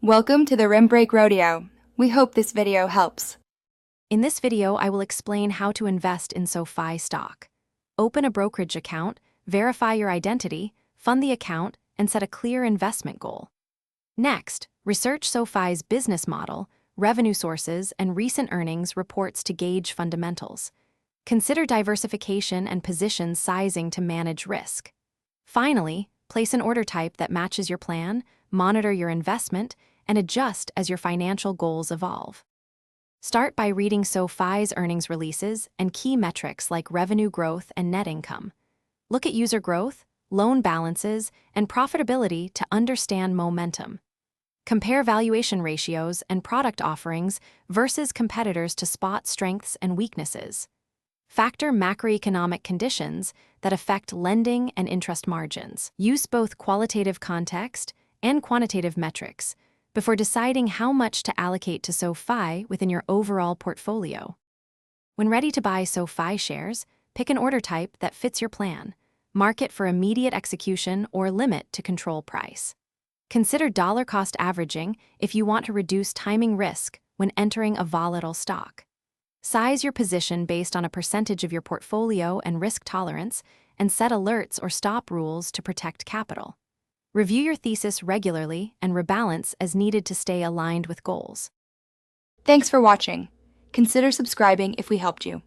Welcome to the Rim Break Rodeo. We hope this video helps. In this video, I will explain how to invest in SoFi stock. Open a brokerage account, verify your identity, fund the account, and set a clear investment goal. Next, research SoFi's business model, revenue sources, and recent earnings reports to gauge fundamentals. Consider diversification and position sizing to manage risk. Finally, place an order type that matches your plan, monitor your investment, and adjust as your financial goals evolve. Start by reading SoFi's earnings releases and key metrics like revenue growth and net income. Look at user growth, loan balances, and profitability to understand momentum. Compare valuation ratios and product offerings versus competitors to spot strengths and weaknesses. Factor macroeconomic conditions that affect lending and interest margins. Use both qualitative context and quantitative metrics before deciding how much to allocate to SoFi within your overall portfolio. When ready to buy SoFi shares, pick an order type that fits your plan, mark it for immediate execution or limit to control price. Consider dollar cost averaging if you want to reduce timing risk when entering a volatile stock. Size your position based on a percentage of your portfolio and risk tolerance, and set alerts or stop rules to protect capital. Review your thesis regularly and rebalance as needed to stay aligned with goals. Thanks for watching. Consider subscribing if we helped you.